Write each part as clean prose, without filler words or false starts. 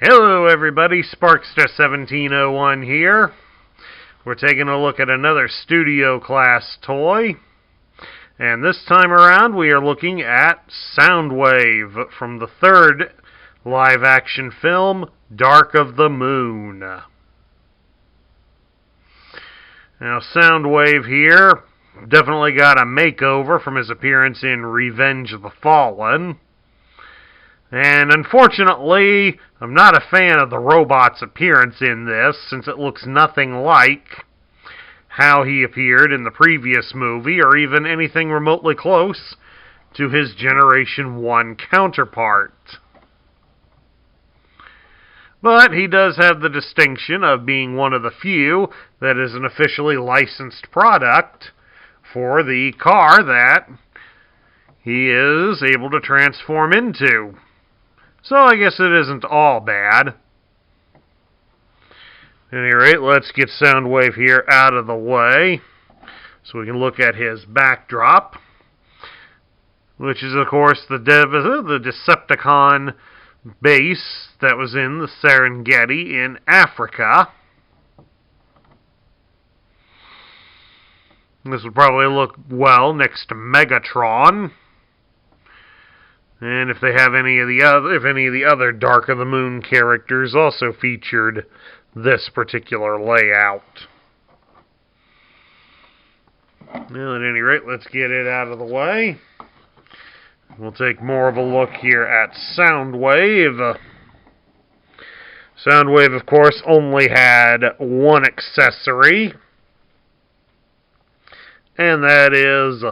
Hello everybody, Sparkster1701 here. We're taking a look at another studio class toy. And this time around we are looking at Soundwave from the third live action film, Dark of the Moon. Now Soundwave here definitely got a makeover from his appearance in Revenge of the Fallen. And unfortunately, I'm not a fan of the robot's appearance in this, since it looks nothing like how he appeared in the previous movie, or even anything remotely close to his Generation 1 counterpart. But he does have the distinction of being one of the few that is an officially licensed product for the car that he is able to transform into. So I guess it isn't all bad. At any rate, let's get Soundwave here out of the way so we can look at his backdrop, which is, of course, the Decepticon base that was in the Serengeti in Africa. This would probably look well next to Megatron. And if they have any of the other Dark of the Moon characters also featured this particular layout. Well, at any rate, let's get it out of the way. We'll take more of a look here at Soundwave. Soundwave, of course, only had one accessory, and that is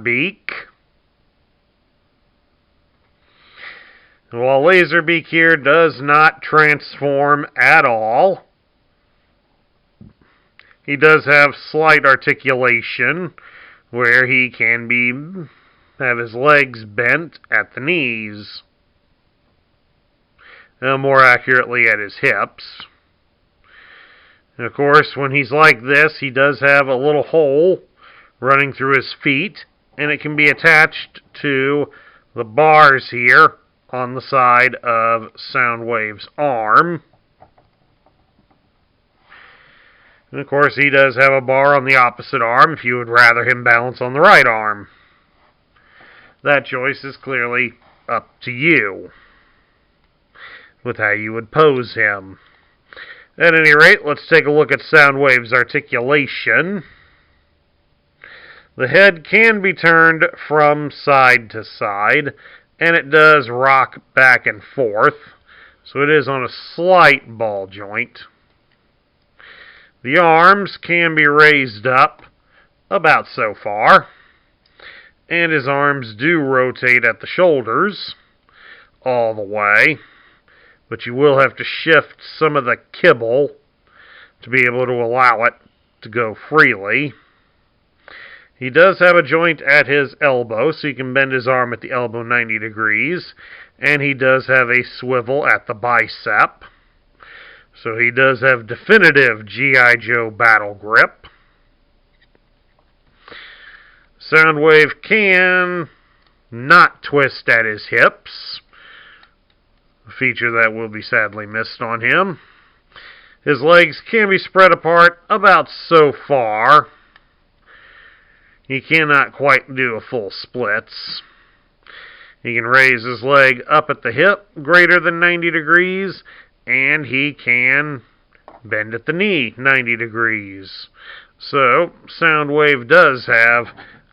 Beak. While Beak here does not transform at all, he does have slight articulation, where he can have his legs bent at the knees, more accurately at his hips. And of course, when he's like this, he does have a little hole running through his feet, and it can be attached to the bars here on the side of Soundwave's arm. And of course, he does have a bar on the opposite arm if you would rather him balance on the right arm. That choice is clearly up to you with how you would pose him. At any rate, let's take a look at Soundwave's articulation. The head can be turned from side to side, and it does rock back and forth, so it is on a slight ball joint. The arms can be raised up about so far, and his arms do rotate at the shoulders all the way, but you will have to shift some of the kibble to be able to allow it to go freely. He does have a joint at his elbow, so you can bend his arm at the elbow 90 degrees. And he does have a swivel at the bicep. So he does have definitive G.I. Joe battle grip. Soundwave can not twist at his hips, a feature that will be sadly missed on him. His legs can be spread apart about so far. He cannot quite do a full splits. He can raise his leg up at the hip greater than 90 degrees, and he can bend at the knee 90 degrees. So, Soundwave does have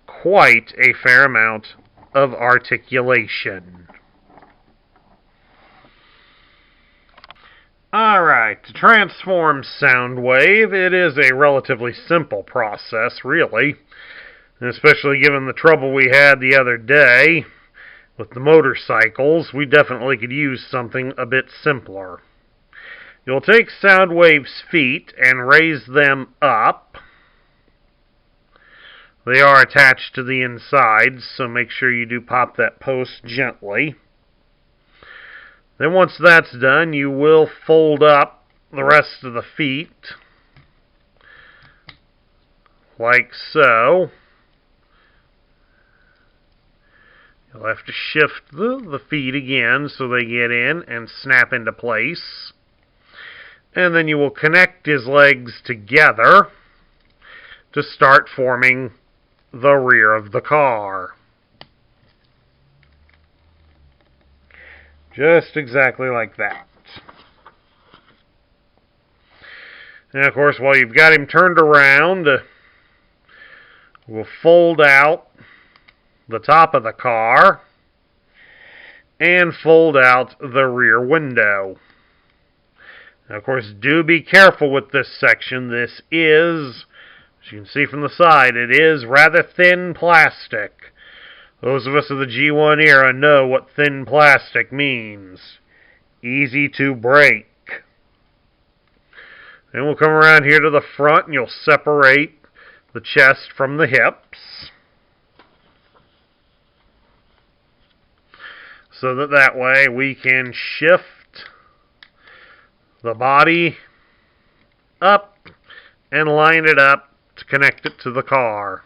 quite a fair amount of articulation. Alright, to transform Soundwave, it is a relatively simple process, really. Especially given the trouble we had the other day with the motorcycles, we definitely could use something a bit simpler. You'll take Soundwave's feet and raise them up. They are attached to the insides, so make sure you do pop that post gently. Then once that's done, you will fold up the rest of the feet, like so. You'll have to shift the feet again so they get in and snap into place. And then you will connect his legs together to start forming the rear of the car. Just exactly like that. And of course, while you've got him turned around, we'll fold out the top of the car and fold out the rear window. Now, of course, do be careful with this section. This is, as you can see from the side, it is rather thin plastic. Those of us of the G1 era know what thin plastic means. Easy to break. Then we'll come around here to the front and you'll separate the chest from the hips. So that way we can shift the body up and line it up to connect it to the car.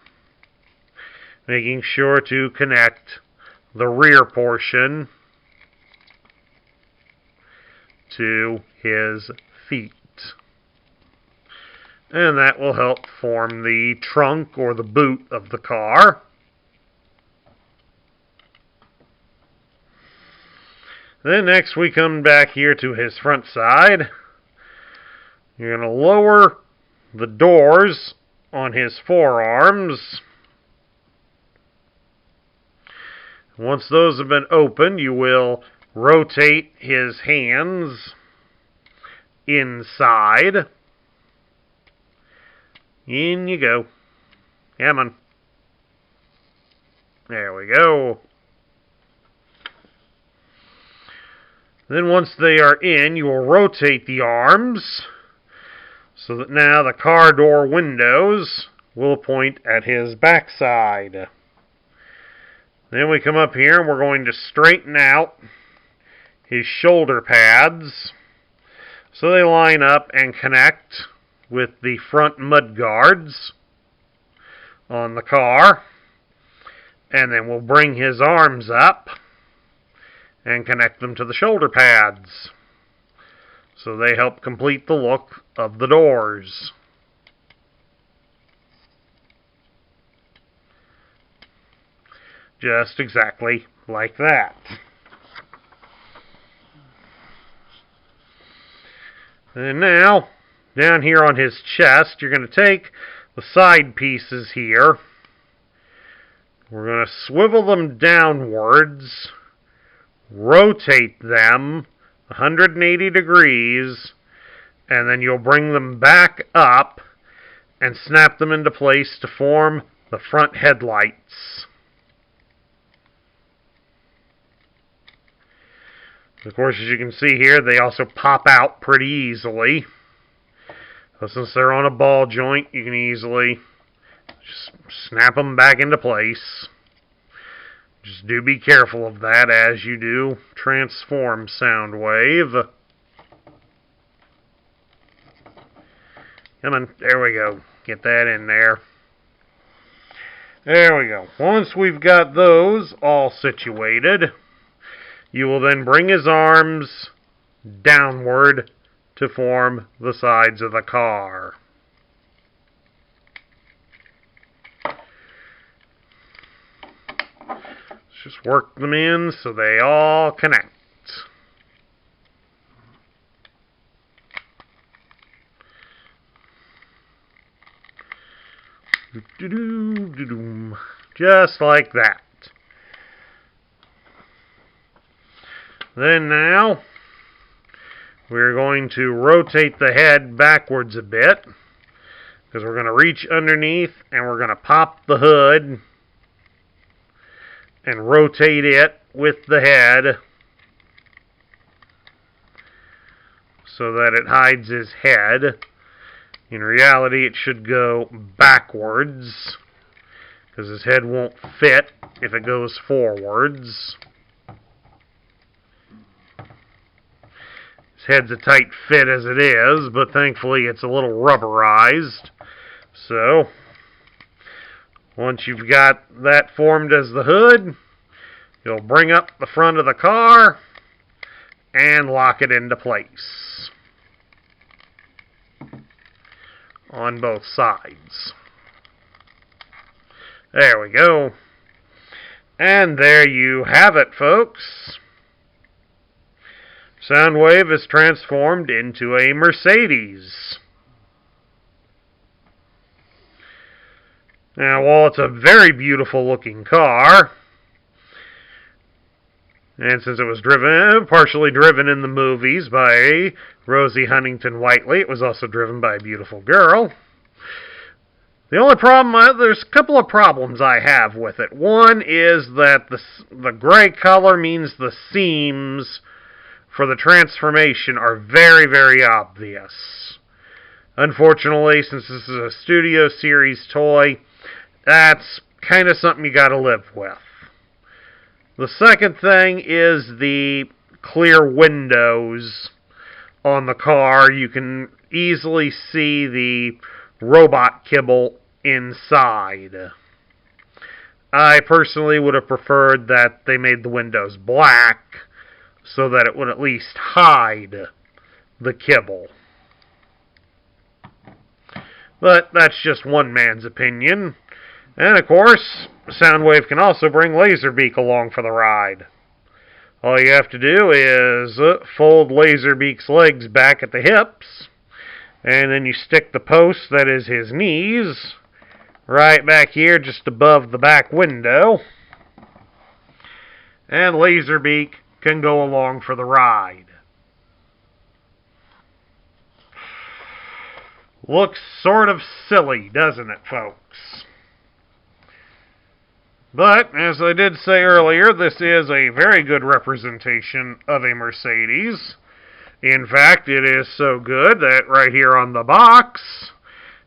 Making sure to connect the rear portion to his feet. And that will help form the trunk or the boot of the car. Then next we come back here to his front side. You're going to lower the doors on his forearms. Once those have been opened, you will rotate his hands inside. In you go. Come on. There we go. Then once they are in, you will rotate the arms so that now the car door windows will point at his backside. Then we come up here and we're going to straighten out his shoulder pads so they line up and connect with the front mud guards on the car. And then we'll bring his arms up and connect them to the shoulder pads so they help complete the look of the doors. Just exactly like that. And now, down here on his chest, you're going to take the side pieces here. We're going to swivel them downwards, rotate them 180 degrees, and then you'll bring them back up and snap them into place to form the front headlights. Of course, as you can see here, they also pop out pretty easily. So since they're on a ball joint, you can easily just snap them back into place. Just do be careful of that as you do transform Soundwave. Come on, there we go. Get that in there. There we go. Once we've got those all situated, you will then bring his arms downward to form the sides of the car. Let's just work them in so they all connect. Just like that. Then now, we're going to rotate the head backwards a bit, because we're going to reach underneath and we're going to pop the hood and rotate it with the head so that it hides his head. In reality, it should go backwards, because his head won't fit if it goes forwards. His head's a tight fit as it is, but thankfully it's a little rubberized. So, once you've got that formed as the hood, You'll bring up the front of the car and lock it into place on both sides. There we go. And there you have it, folks. Soundwave is transformed into a Mercedes. Now, while it's a very beautiful looking car, and since it was partially driven in the movies by Rosie Huntington-Whiteley, it was also driven by a beautiful girl. The only problem, there's a couple of problems I have with it. One is that the gray color means the seams for the transformation are very, very obvious. Unfortunately, since this is a Studio Series toy, that's kind of something you gotta live with. The second thing is the clear windows on the car. You can easily see the robot kibble inside. I personally would have preferred that they made the windows black so that it would at least hide the kibble. But that's just one man's opinion. And of course, Soundwave can also bring Laserbeak along for the ride. All you have to do is fold Laserbeak's legs back at the hips, and then you stick the post, that is his knees, right back here just above the back window, and Laserbeak can go along for the ride. Looks sort of silly, doesn't it, folks? But, as I did say earlier, this is a very good representation of a Mercedes. In fact, it is so good that right here on the box,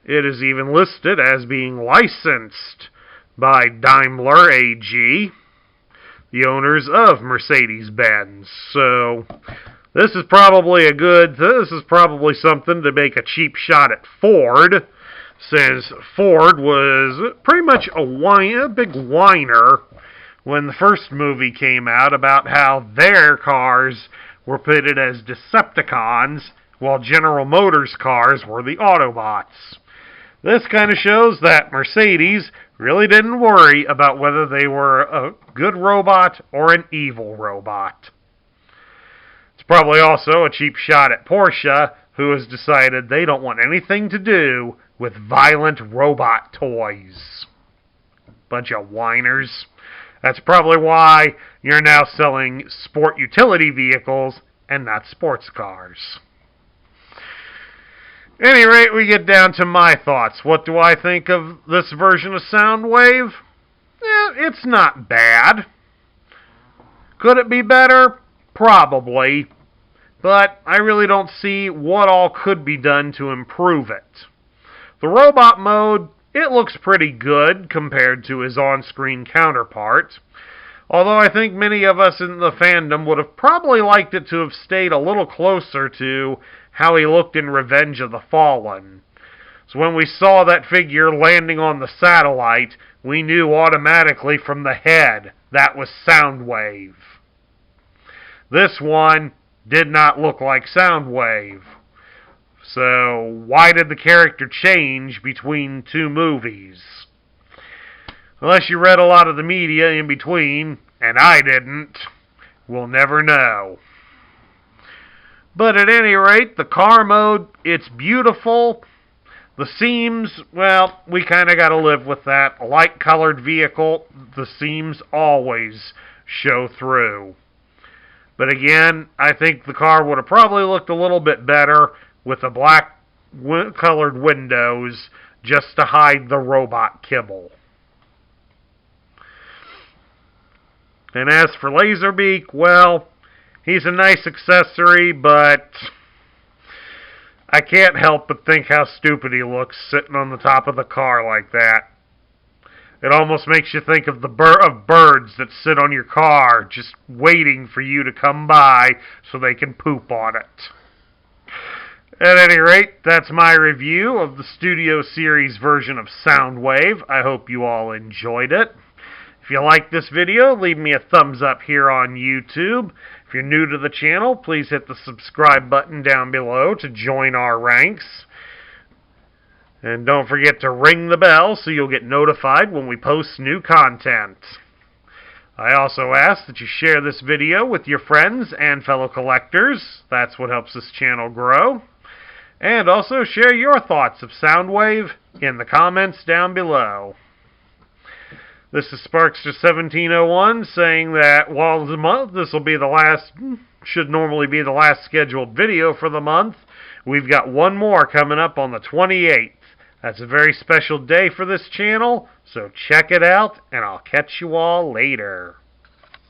it is even listed as being licensed by Daimler AG, the owners of Mercedes-Benz. So, this is probably something to make a cheap shot at Ford, since Ford was pretty much a big whiner when the first movie came out about how their cars were pitted as Decepticons, while General Motors cars were the Autobots. This kind of shows that Mercedes really didn't worry about whether they were a good robot or an evil robot. It's probably also a cheap shot at Porsche, who has decided they don't want anything to do with violent robot toys. Bunch of whiners. That's probably why you're now selling sport utility vehicles and not sports cars. At any rate, we get down to my thoughts. What do I think of this version of Soundwave? It's not bad. Could it be better? Probably. But I really don't see what all could be done to improve it. The robot mode, it looks pretty good compared to his on-screen counterpart. Although I think many of us in the fandom would have probably liked it to have stayed a little closer to how he looked in Revenge of the Fallen. So when we saw that figure landing on the satellite, we knew automatically from the head that was Soundwave. This one did not look like Soundwave. So, why did the character change between two movies? Unless you read a lot of the media in between, and I didn't, we'll never know. But at any rate, the car mode, it's beautiful. The seams, well, we kind of got to live with that. A light-colored vehicle, the seams always show through. But again, I think the car would have probably looked a little bit better with the black colored windows just to hide the robot kibble. And as for Laserbeak, well, he's a nice accessory, but I can't help but think how stupid he looks sitting on the top of the car like that. It almost makes you think of birds that sit on your car just waiting for you to come by so they can poop on it. At any rate, that's my review of the Studio Series version of Soundwave. I hope you all enjoyed it. If you like this video, leave me a thumbs up here on YouTube. If you're new to the channel, please hit the subscribe button down below to join our ranks. And don't forget to ring the bell so you'll get notified when we post new content. I also ask that you share this video with your friends and fellow collectors. That's what helps this channel grow. And also share your thoughts of Soundwave in the comments down below. This is Sparkster1701 saying that while the month should normally be the last scheduled video for the month, we've got one more coming up on the 28th. That's a very special day for this channel, so check it out, and I'll catch you all later.